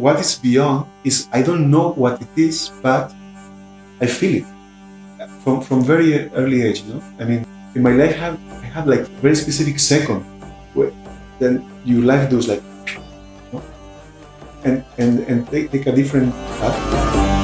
what is beyond is I don't know what it is, but I feel it from very early age. I mean, in my life, I have like very specific second where then your life goes like, and take a different path.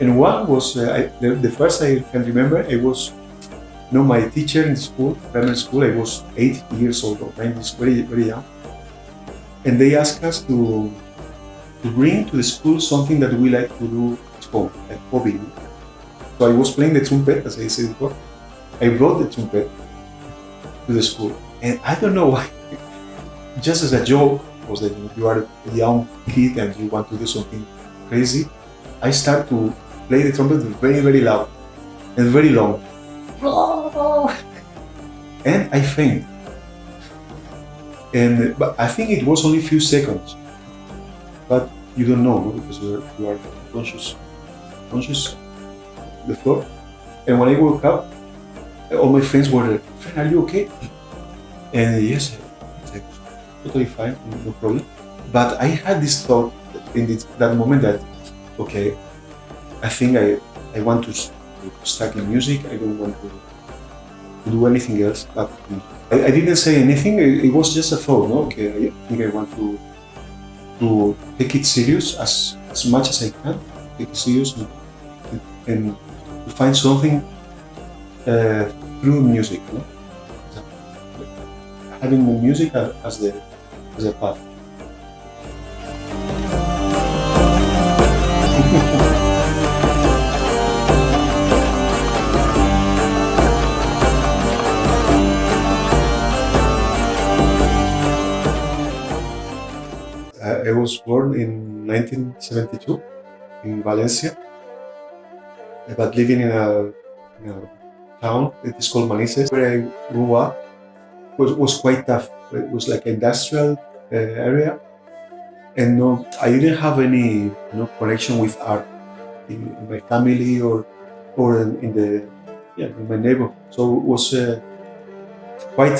And one was, the first I can remember, I was, my teacher in school, primary school, I was 8 years old, or 9 years, very, very young. And they asked us to bring to the school something that we like to do at home, like hobby. So I was playing the trumpet, as I said before. I brought the trumpet to the school. And I don't know why, just as a joke, was that you are a young kid and you want to do something crazy, I start to play the trumpet very, very loud and very long. And I faint. But I think it was only a few seconds. But you don't know, no? Because you are conscious the floor. And when I woke up, all my friends were, "Friend, are you okay?" And yes, I was totally fine, no problem. But I had this thought in that moment that, okay, I think I want to stuck in music. I don't want to do anything else. But I didn't say anything. It was just a thought. No? Okay, I think I want to take it serious as much as I can. Take it serious and to find something through music. No? Having the music as a path. I was born in 1972 in Valencia, but living in a town that is called Manises, where I grew up, was quite tough. It was like an industrial area, and I didn't have any connection with art in my family or in my neighborhood. So it was quite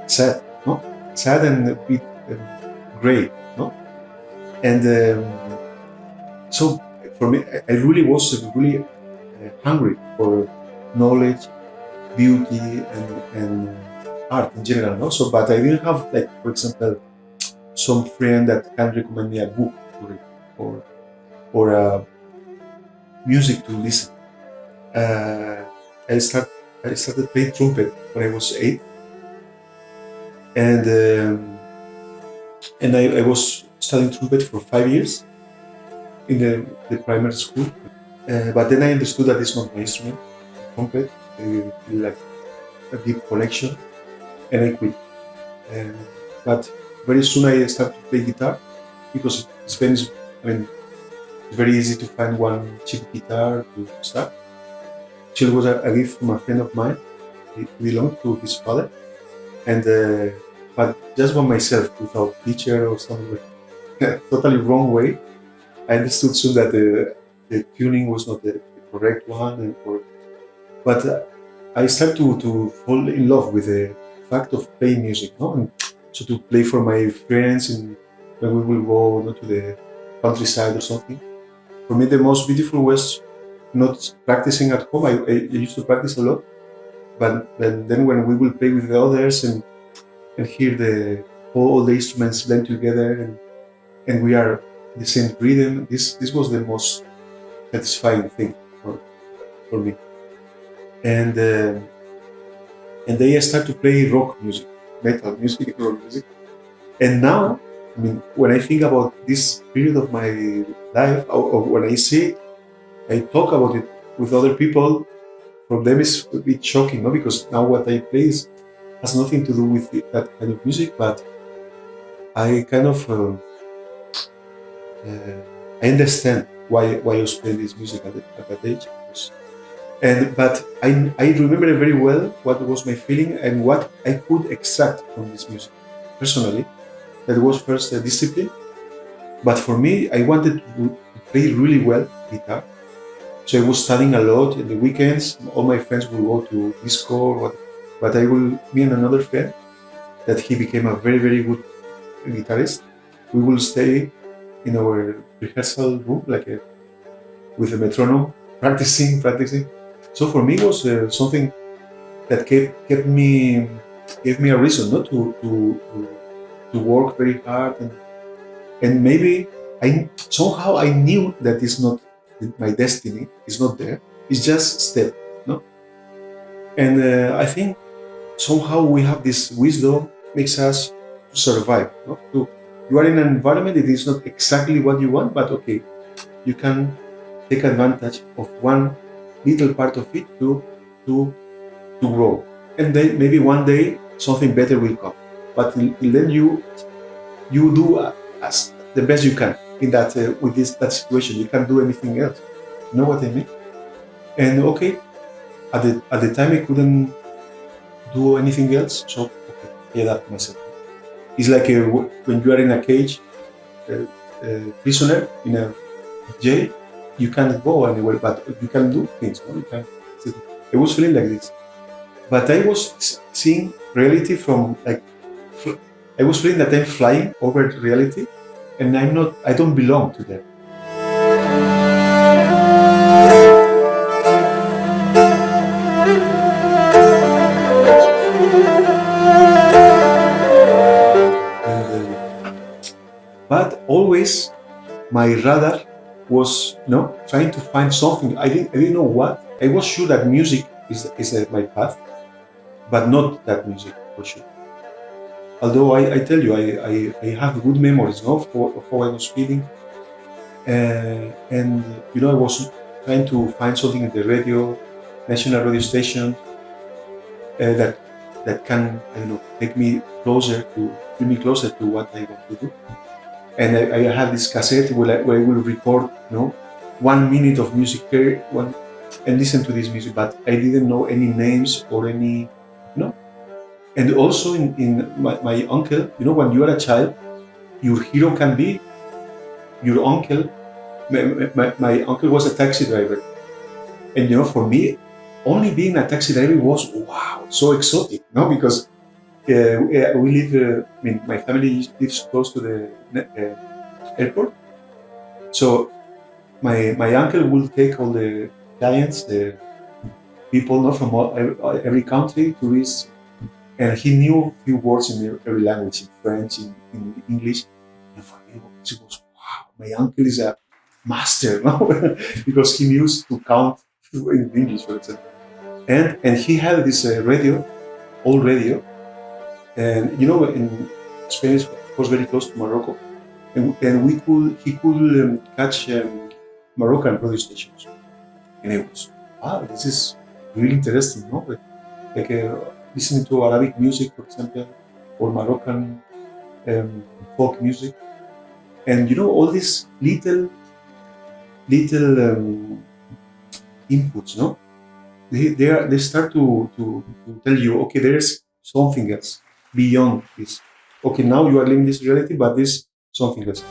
sad, no? Sad and a bit great, no? And so for me, I really was hungry for knowledge, beauty, and art in general. No? So, but I didn't have, like, for example, some friend that can recommend me a book to read or music to listen. I started playing trumpet when I was 8, and I was studying trumpet for 5 years in the primary school. But then I understood that it's not my instrument, trumpet, like a deep connection, and I quit. But very soon I started to play guitar because it's very easy to find one cheap guitar to start. It was a gift from a friend of mine. It belonged to his father, but just by myself, without teacher or something like totally wrong way. I understood soon that the tuning was not the correct one, but I started to fall in love with the fact of playing music, no? And so to play for my friends, and when we will go to the countryside or something. For me, the most beautiful was not practicing at home. I used to practice a lot, but then when we will play with the others and hear all the instruments blend together and we are in the same rhythm, this was the most satisfying thing for me. And then I start to play rock music, metal music, rock music. And now, when I think about this period of my life, or when I see it, I talk about it with other people. For them, it's a bit shocking, no? Because now what I play has nothing to do with that kind of music, but I kind of I understand why I was playing this music at that age. But I remember very well what was my feeling and what I could extract from this music. Personally, that was first a discipline. But for me, I wanted to play really well guitar. So I was studying a lot in the weekends. All my friends would go to disco, but I will, me and another friend, that he became a very, very good guitarist. We will stay in our rehearsal room, with a metronome, practicing. So for me, it was something that kept me, gave me a reason not to work very hard, and maybe I knew that it's not my destiny. It's not there. It's just step, no. And I think somehow we have this wisdom makes us to survive. No? You are in an environment that is not exactly what you want, but okay, you can take advantage of one little part of it to to grow, and then maybe one day something better will come. But till then, you do as the best you can in that with that situation. You can't do anything else. You know what I mean? And okay, at the time I couldn't do anything else, so okay, I adapt myself. It's like when you are in a cage, prisoner in a jail. You can't go anywhere, but you can do things. No? You can. I was feeling like this, but I was seeing reality from I was feeling that I'm flying over reality, and I'm not. I don't belong to that. But always my radar was trying to find something. I didn't know what. I was sure that music is my path, but not that music for sure. Although I tell you, I have good memories of how I was feeling, and I was trying to find something in the radio, national radio station, that can take me closer to bring me closer to what I want to do. And I have this cassette where I will record 1 minute of music here, and listen to this music, but I didn't know any names or any, you know. And also in my uncle, when you are a child, your hero can be your uncle. My uncle was a taxi driver, and for me, only being a taxi driver was wow, so exotic, because we live. My family lives close to the airport, so my uncle will take all the clients, the people from every country, tourists, and he knew a few words in every language, in French, in English. And for me, it was wow, my uncle is a master, because he knew to count in English, for example. And he had this old radio, and in Spain, of course, very close to Morocco, and he could catch Moroccan radio stations, and it was wow, this is really interesting, no? Like listening to Arabic music, for example, or Moroccan folk music, and all these little inputs, no? They start to tell you, okay, there's something else beyond this. Okay, now you are living this reality, but there's something else.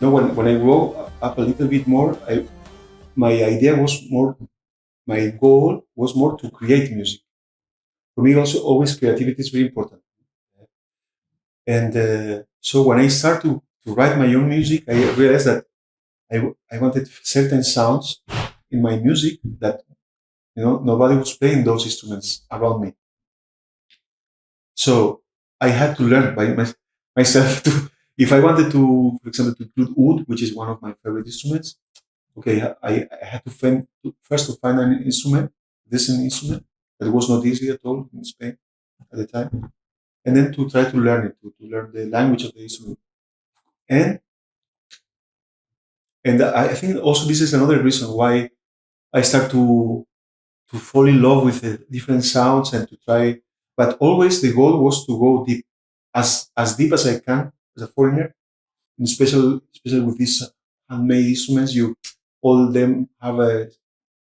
No, when I grew up a little bit more, my idea was more, my goal was more to create music. For me, also, always creativity is very important. And so when I started to write my own music, I realized that I wanted certain sounds in my music that nobody was playing those instruments around me. So I had to learn by myself If I wanted to, for example, to include oud, which is one of my favorite instruments, okay, I had to first to find an instrument, decent instrument, that was not easy at all in Spain at the time, and then to try to learn it, to learn the language of the instrument. And I think also this is another reason why I start to fall in love with the different sounds and to try. But always the goal was to go deep, as deep as I can as a foreigner. And especially with these handmade instruments, you all of them have a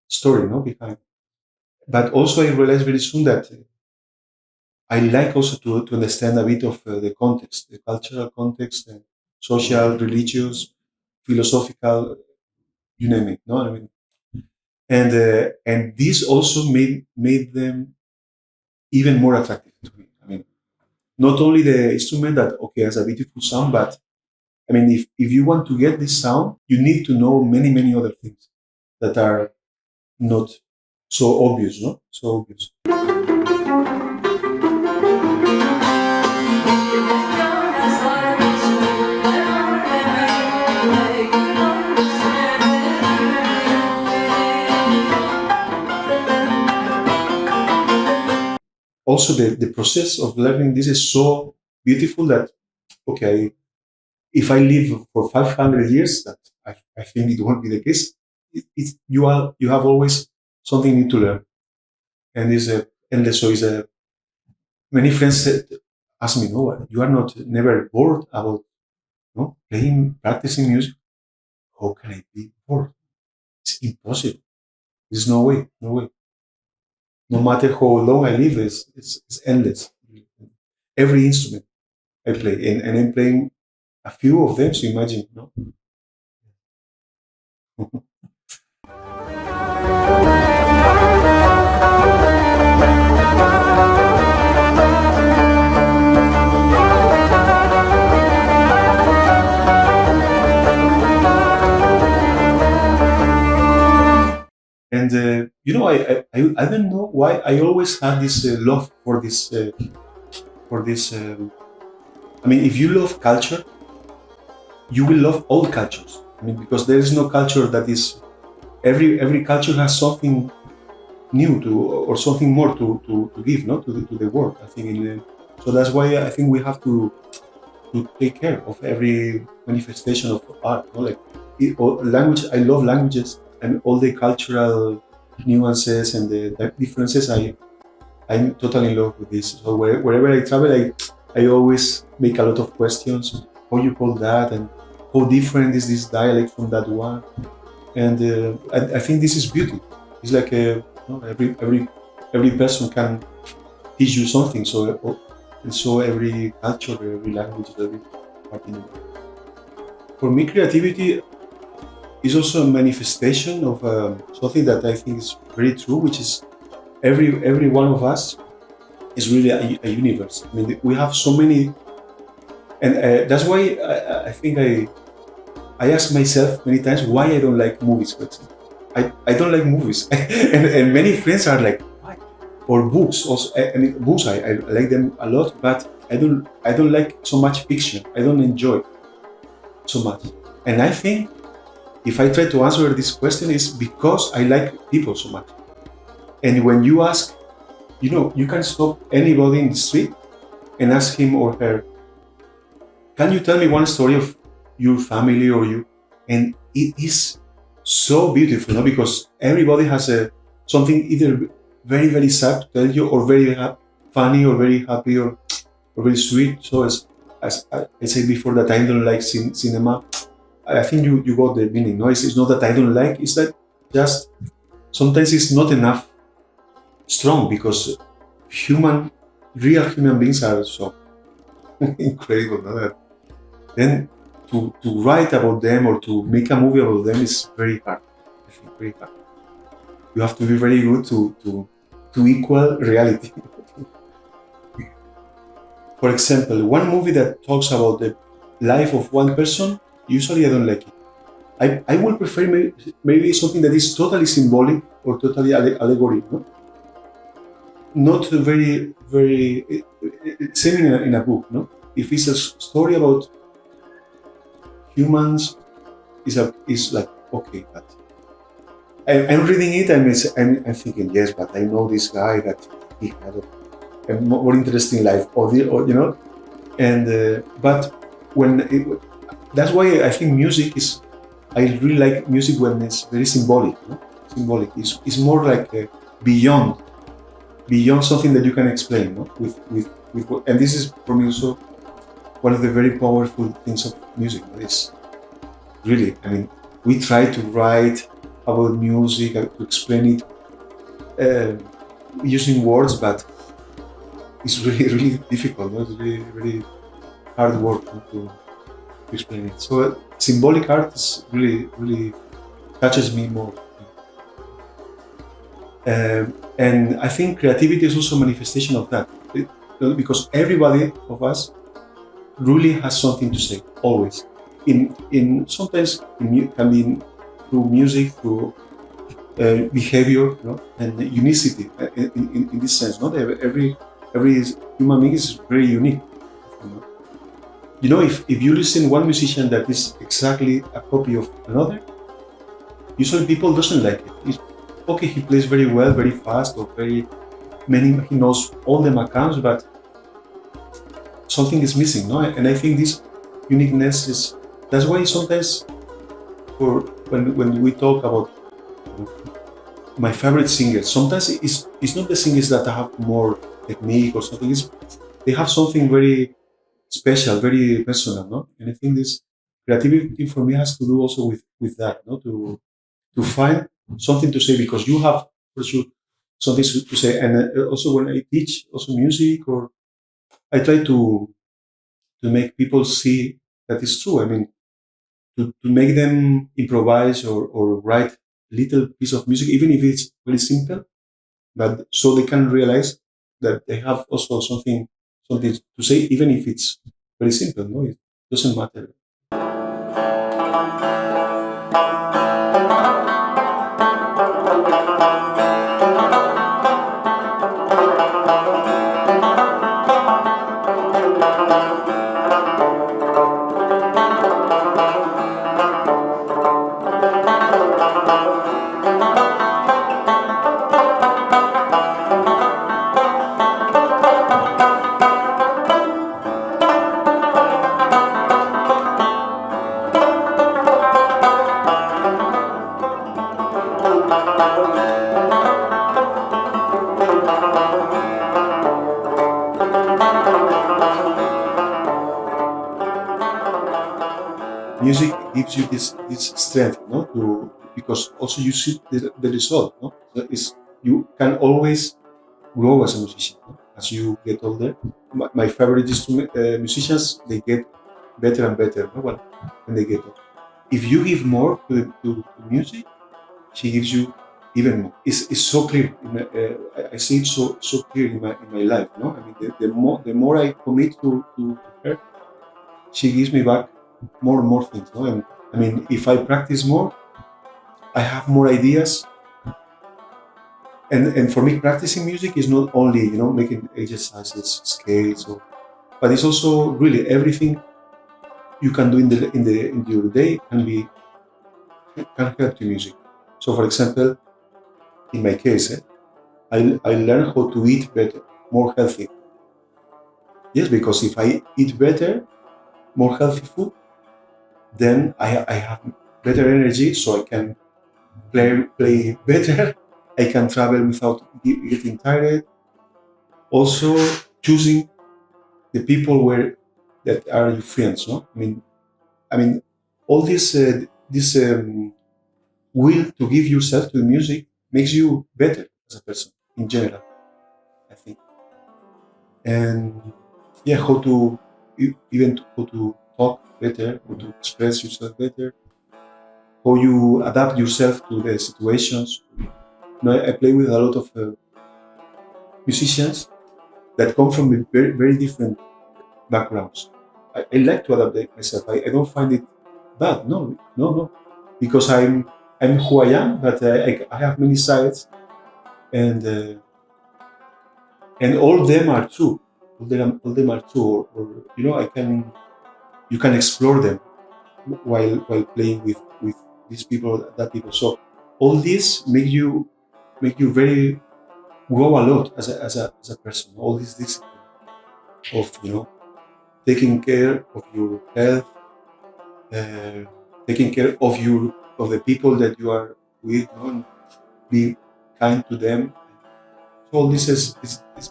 story, no, behind. But also I realized very soon that I like also to understand a bit of the context, the cultural context, and social, religious, philosophical, you name it. No, I mean, and this also made them even more attractive to me. I mean, not only the instrument that okay has a beautiful sound, but I mean, if you want to get this sound, you need to know many other things that are not so obvious, no, so obvious. Also, the process of learning this is so beautiful that okay, if I live for 500 years, that I think it won't be the case. You have always something new to learn, and is a endless. So is a many friends ask me, no, you are not never bored about no playing, practicing music. How can I be bored? It's impossible. There's no way, no way. No matter how long I live, it's endless. Every instrument I play, and I'm playing a few of them. So imagine, no. And I don't know why I always had this love for this for this. I mean, if you love culture, you will love all cultures. I mean, because there is no culture that is every culture has something new to or something more to give, no, to the world. I think so that's why I think we have to take care of every manifestation of art. No? Like language, I love languages and all the cultural nuances and the differences. I'm totally in love with this. So wherever I travel, I always make a lot of questions. How you call that, and how different is this dialect from that one? And I think this is beauty. It's like every person can teach you something. So every culture, every language, every part in the world. For me, creativity is also a manifestation of something that I think is very true, which is every one of us is really a universe. I mean, we have so many, and that's why I think I ask myself many times why I don't like movies. For example, I don't like movies, and many friends are like, why? Or books. Also, I mean, books I like them a lot, but I don't like so much fiction. I don't enjoy so much, and I think if I try to answer this question, is because I like people so much. And when you ask, you can stop anybody in the street and ask him or her, can you tell me one story of your family or you? And it is so beautiful, no? Because everybody has something either very sad to tell you, or very funny, or very happy, or very sweet. So as I said before, that I don't like cinema. I think you got the meaning. No, it's not that I don't like. It's that just sometimes it's not enough strong, because real human beings are so incredible. No? That then to write about them or to make a movie about them is very hard. I think very hard. You have to be very good to equal reality. For example, one movie that talks about the life of one person, usually I don't like it. I would prefer maybe something that is totally symbolic or totally allegory. No? Not very, very same in a book. No, if it's a story about humans is like, okay, but I'm reading it and I'm thinking, yes, but I know this guy that he had a more interesting life, and but when that's why I think music is. I really like music when it's very symbolic. No? Symbolic. It's more like beyond something that you can explain. No? And this is for me also one of the very powerful things of music. No? It's really. I mean, we try to write about music to explain it using words, but it's really really difficult. No? It's really really hard work to explain it. So symbolic art is really touches me more. And I think creativity is also a manifestation of that, because everybody of us really has something to say always. In sometimes can be through music, through behavior, and unicity. In this sense, not every human being is very unique. If you listen one musician that is exactly a copy of another, usually people doesn't like it. It's, okay, he plays very well, very fast, or he knows all the macams, but something is missing, no? And I think this uniqueness that's why sometimes when we talk about my favorite singers, sometimes it's not the singers that have more technique or something. They have something very special, very personal, no? And I think this creativity for me has to do also with that, no? To find something to say, because you have for sure something to say. And also when I teach also music, or I try to make people see that it's true. I mean, to make them improvise or write little piece of music, even if it's very simple, but so they can realize that they have also something to say, even if it's very simple. No, it doesn't matter. Music gives you this strength, no? Because also you see the result, no? So you can always grow as a musician, no? As you get older. My favorite musicians, they get better and better, no? When they get older. If you give more to music, she gives you even more. It's so clear. I see it so clear in my life, no? I mean, the more I commit to her, she gives me back more and more things, no? And I mean, if I practice more, I have more ideas. And for me, practicing music is not only making exercises, scales, but it's also really everything you can do in your day can help to music. So, for example, in my case, I learned how to eat better, more healthy. Yes, because if I eat better, more healthy food, then I have better energy, so I can play better. I can travel without getting tired. Also, choosing the people that are your friends. No, I mean, all this will to give yourself to the music makes you better as a person in general, I think. And yeah, how to even how to talk better, how to express yourself better, how you adapt yourself to the situations. I play with a lot of musicians that come from very, very different backgrounds. I like to adapt myself. I don't find it bad. No, no, no, because I'm who I am, but I have many sides, and all of them are true. All them are true, or you can explore them. while playing with these people, that people. So all this make you very grow a lot as a person. All this discipline of taking care of your health, uh, taking care of the people that you are with, and be kind to them. So all this is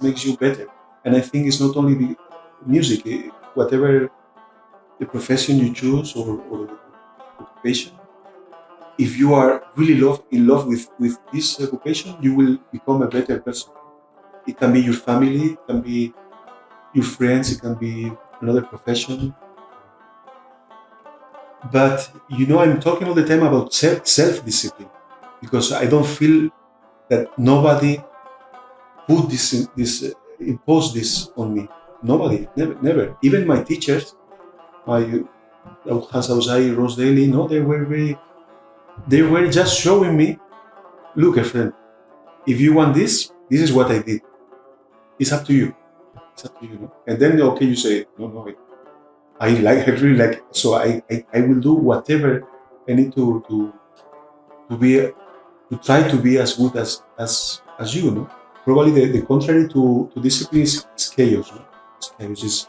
makes you better. And I think it's not only the music, whatever the profession you choose or the occupation. If you are really in love with this occupation, you will become a better person. It can be your family, it can be your friends, it can be another profession. But I'm talking all the time about self-discipline because I don't feel that nobody put imposed this on me. Nobody, never. Even my teachers, my Hans Ausai, Rose Daly, no, they were just showing me, look, friend, if you want this is what I did. It's up to you. It's up to you. No? And then, okay, you say, no, I really like it. So I will do whatever I need to be, to try to be as good as you, no? Probably the contrary to discipline is chaos, no? It's chaos, is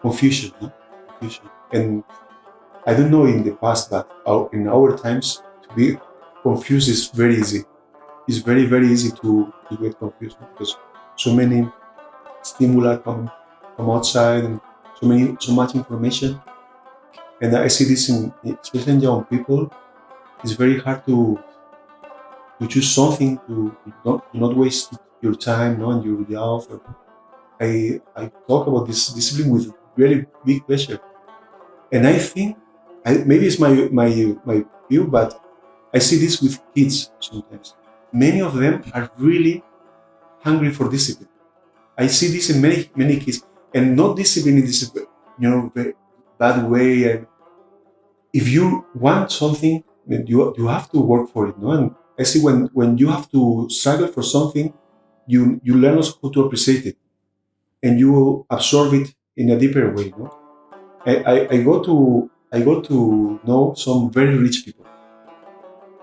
confusion, no? Confusion. And I don't know in the past, but in our times, to be confused is very easy. It's very, very easy to get confused because so many stimuli come outside and so much information. And I see this especially in young people. It's very hard to choose something to not waste your time, no, and your health. I talk about this discipline with really big pleasure, and I think maybe it's my view, but I see this with kids sometimes. Many of them are really hungry for discipline. I see this in many kids, and not discipline in this very bad way. And if you want something, then you have to work for it, no? And I see when you have to struggle for something, you learn also how to appreciate it, and you absorb it in a deeper way, no? I got to know some very rich people,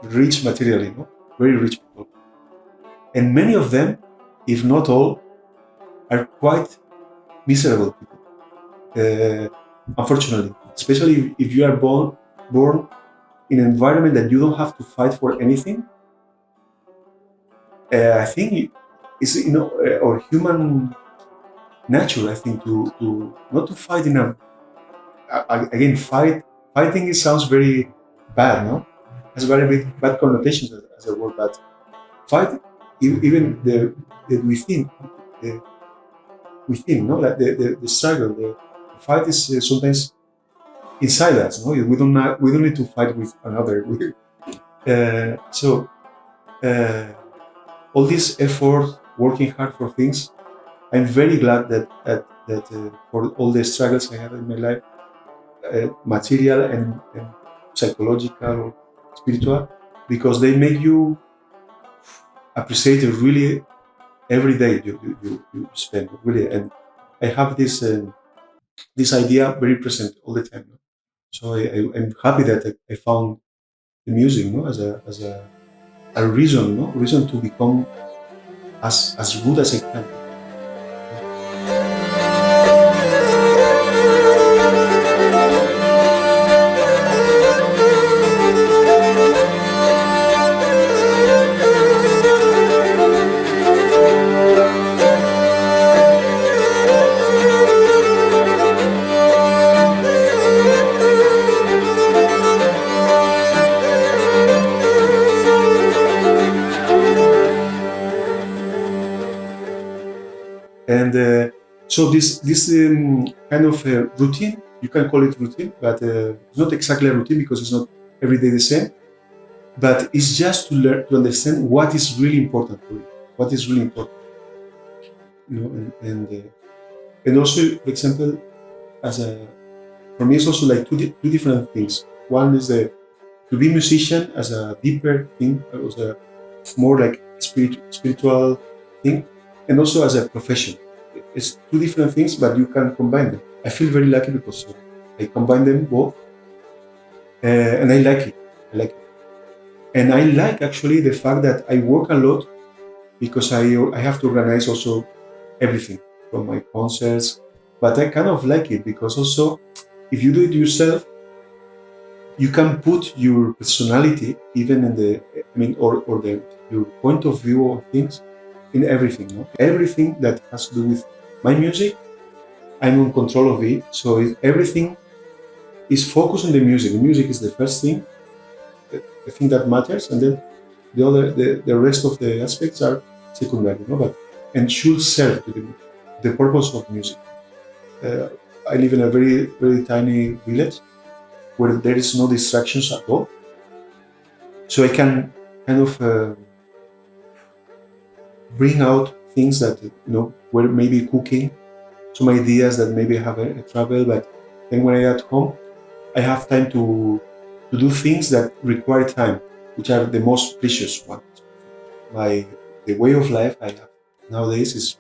rich materially, no? Very rich people, and many of them, if not all, are quite miserable people. Unfortunately, especially if you are born in an environment that you don't have to fight for anything. I think it's or human nature. I think to not to fight in again fighting. It sounds very bad, no? Has very bad connotations as a word, but fight even the within the within, no, like the struggle, the fight is sometimes inside us, no? We don't need to fight with another. So all this effort, working hard for things, I'm very glad that for all the struggles I have in my life, material and psychological or spiritual, because they make you appreciate it really every day you spend, really. And I have this idea very present all the time. So I'm happy that I found the music, no, as a reason, no, reason to become as good as I can. And so this kind of routine, you can call it routine, but it's not exactly a routine because it's not every day the same. But it's just to learn to understand what is really important for you, what is really important, and also, for example, for me, it's also like two different things. One is to be musician as a deeper thing, as a more like spiritual thing, and also as a profession. It's two different things, but you can combine them. I feel very lucky because I combine them both, and I like it. I like it, and I like actually the fact that I work a lot because I have to organize also everything from my concerts. But I kind of like it because also if you do it yourself, you can put your personality even in the or the your point of view of things in everything. No? Everything that has to do with my music, I'm in control of it. So everything is focused on the music. The music is the first thing, the thing that matters, and then the rest of the aspects are secondary. No? But and should serve to the purpose of music. Uh, I live in a very tiny village where there is no distractions at all, so I can kind of bring out things that were maybe cooking, some ideas that maybe have a travel, but then when I at home, I have time to do things that require time, which are the most precious ones. The way of life I have nowadays is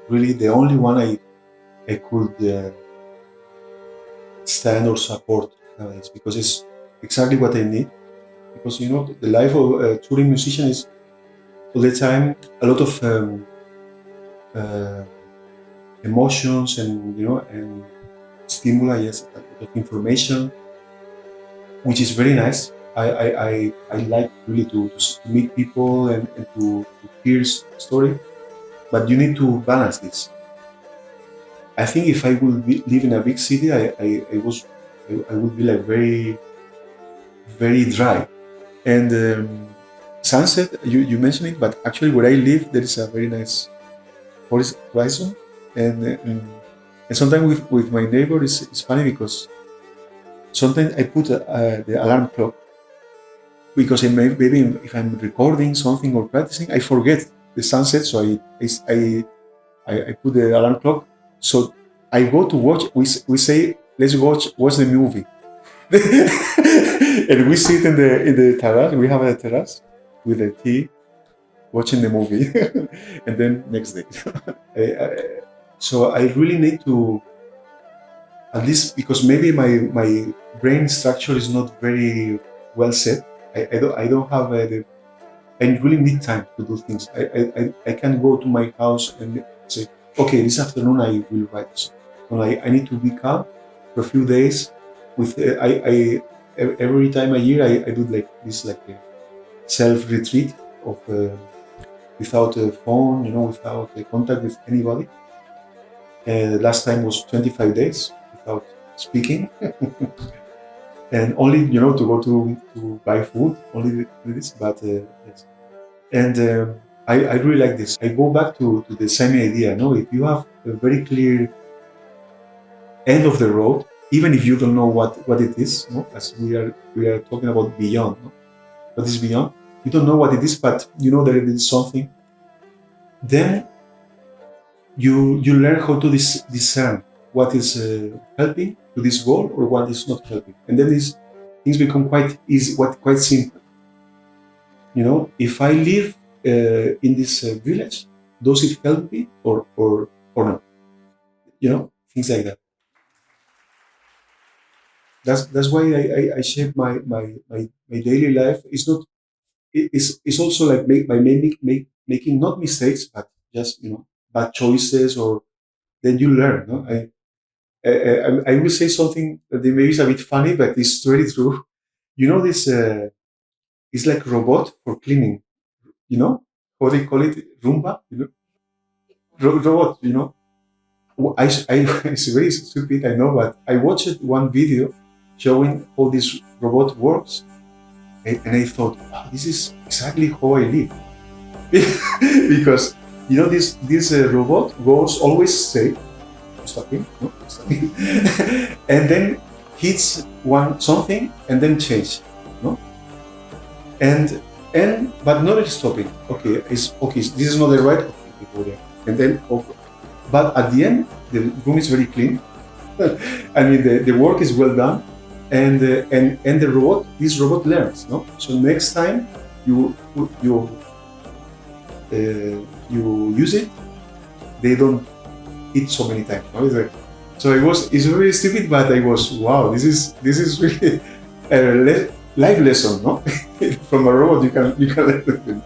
really the only one I could stand or support nowadays because it's exactly what I need. Because the life of a touring musician is all the time a lot of uh, emotions and stimuli, yes, a lot of information, which is very nice. I like really to meet people and to hear story, but you need to balance this. I think if I would live in a big city, I would be like very dry. And sunset, you mentioned it, but actually where I live, there is a very nice horizon, and sometimes with my neighbor, it's funny because sometimes I put the alarm clock because maybe if I'm recording something or practicing, I forget the sunset, so I put the alarm clock. So I go to watch. We say let's watch the movie, and we sit in the terrace. We have a terrace with a tea, watching the movie, and then next day. So I really need to, at least because maybe my brain structure is not very well set. I don't have I really need time to do things. I can go to my house and say, okay, this afternoon I will write. So I need to be calm for a few days. With every time a year I do like this like a self retreat of without a phone, without contact with anybody. The last time was 25 days without speaking, and only to go to buy food. Only this, but yes. And I really like this. I go back to the same idea. No, if you have a very clear end of the road, even if you don't know what it is, no, as we are talking about beyond, no? What is beyond? You don't know what it is, but you know that it is something. Then you learn how to discern what is helping to this goal or what is not helping, and then these things become quite easy, quite simple. If I live in this village, does it help me or not? Things like that. That's why I shape my daily life. It's not. It's also like by making not mistakes, but just bad choices, or then you learn. No? I will say something that maybe is a bit funny, but it's very true. This is like robot for cleaning. You know how they call it, Roomba. Robot. It's very stupid, I know, but I watched one video showing how this robot works, and I thought, wow, this is exactly how I live. Because this robot goes always straight, stopping, no, stopping, and then hits something and then change, no, and but not stopping. Okay, it's okay. This is not the right. Okay, go there, and then okay. But at the end, the room is very clean. I mean, the work is well done, and this robot learns. No, so next time you use it, they don't hit so many times. No? So it's very stupid, but I was wow. This is really live lesson, no? From a robot, you can learn it.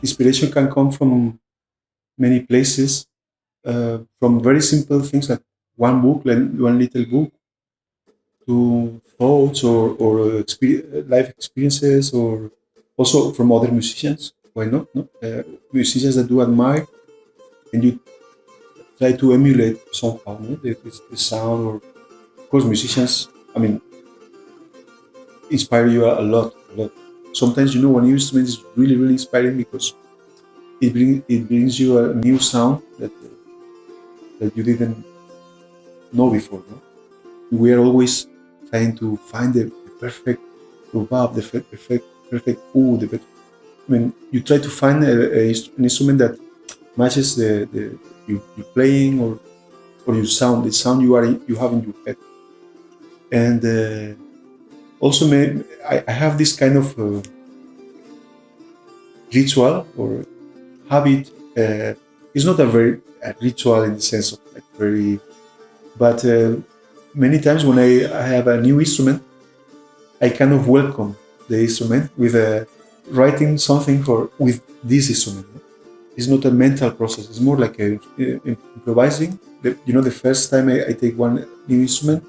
Inspiration can come from many places, from very simple things like one book, one little book, to thoughts or life experiences, or also from other musicians. Why not? No? Musicians that you admire, and you try to emulate somehow, no? The sound, or of course musicians. I mean, inspire you a lot, a lot. Sometimes one new instrument is really, really inspiring because it brings you a new sound that you didn't know before. No? We are always trying to find the perfect rubab, the perfect ooh, I mean, you try to find an instrument that matches you playing or your sound, the sound you have in your head. And also, I have this kind of ritual or habit. It's not a ritual in the sense of like very, but many times when I have a new instrument, I kind of welcome the instrument with writing something with this instrument. It's not a mental process. It's more like improvising. The first time I take one new instrument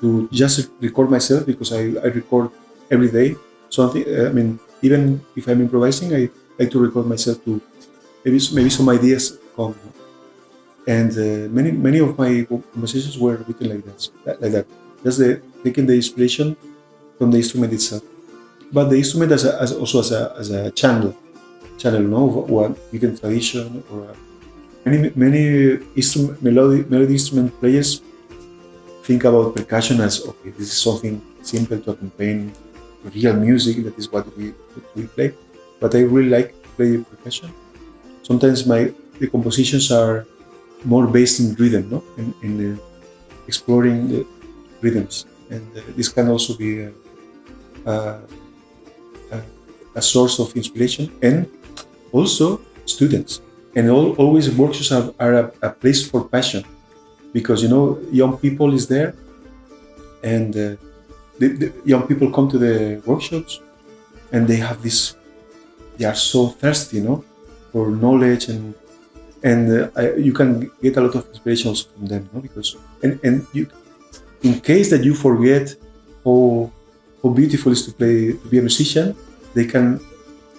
to just record myself, because I record every day. Something. I mean, even if I'm improvising, I like to record myself to maybe some ideas come. And many of my conversations were written like that. Just taking the inspiration from the instrument itself, but the instrument also as a channel, of one given tradition, or many melody instrument players think about percussion as, okay, this is something simple to accompany real music. That is what we play. But I really like to play percussion. Sometimes the compositions are more based in rhythm, no, in exploring the rhythms, and this can also be a source of inspiration, and also students. And always workshops are a place for passion, because young people is there, and the young people come to the workshops, and they are so thirsty, for knowledge, and you can get a lot of inspiration also from them, because and you, in case that you forget how beautiful it is to be a musician, they can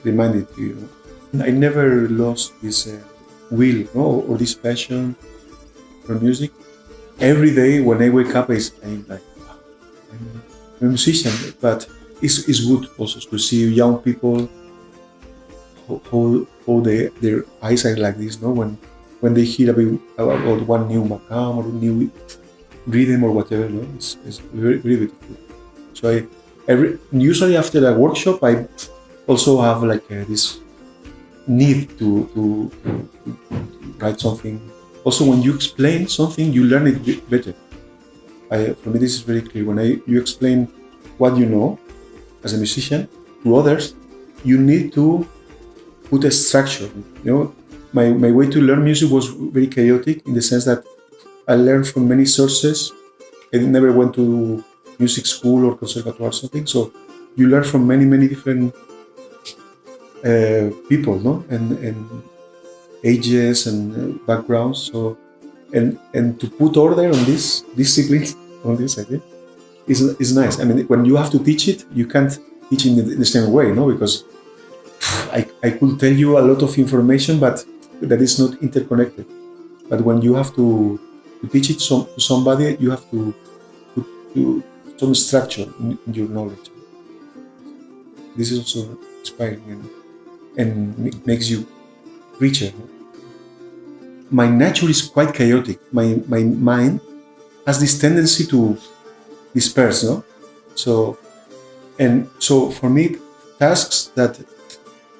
remind it to you. I never lost this will, or this passion for music. Every day when I wake up, I'm like, wow, I'm a musician. But it's good also to see young people how their eyes are like this, when they hear about one new maqam or new rhythm or whatever. It's very, very beautiful. So usually after a workshop, I also have like this need to write something. Also, when you explain something, you learn it better. For me, this is very clear. When you explain what you know as a musician to others, you need to put a structure. My way to learn music was very chaotic, in the sense that I learned from many sources. I never went to music school or conservatoire or something. So you learn from many different people, and ages and backgrounds. So and to put order on this discipline, on this, I think, is nice. I mean, when you have to teach it, you can't teach in the same way, because I could tell you a lot of information, but that is not interconnected. But when you have to teach it to somebody, you have to put some structure in your knowledge. This is also inspiring and makes you richer. My nature is quite chaotic. My mind has this tendency to disperse, no? So for me, tasks that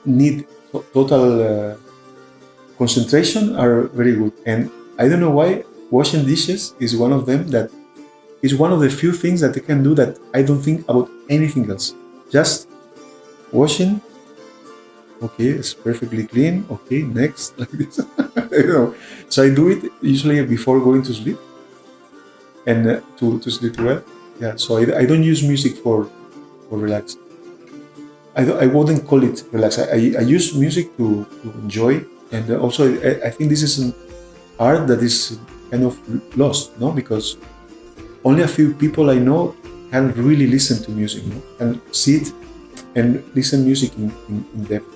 need total concentration are very good. And I don't know why washing dishes is one of them that is one of the few things that I can do that I don't think about anything else. Just washing. Okay, it's perfectly clean. Okay, next, like this. So I do it usually before going to sleep, and to sleep well. Yeah. So I don't use music for relax. I wouldn't call it relax. I use music to enjoy, and also I think this is an art that is kind of lost, no? Because only a few people I know can really listen to music, no? And sit and listen music in depth.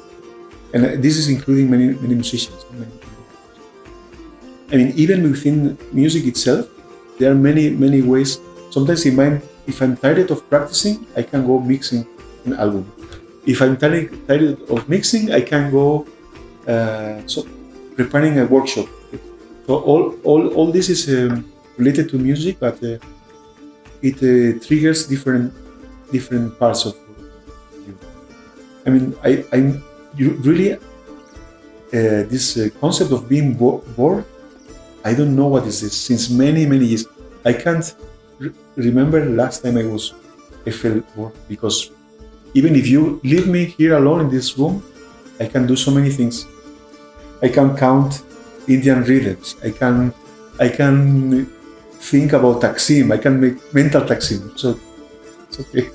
And this is including many musicians. I mean, even within music itself, there are many ways. Sometimes if I'm tired of practicing, I can go mixing an album. If I'm tired of mixing, I can go preparing a workshop. So all this is related to music, but it triggers different parts of you. I mean, really this concept of being bored. I don't know what is this since many years. I can't remember last time I felt bored, because even if you leave me here alone in this room, I can do so many things. I can count Indian rhythms. I can think about taksim. I can make mental taksim. So it's okay.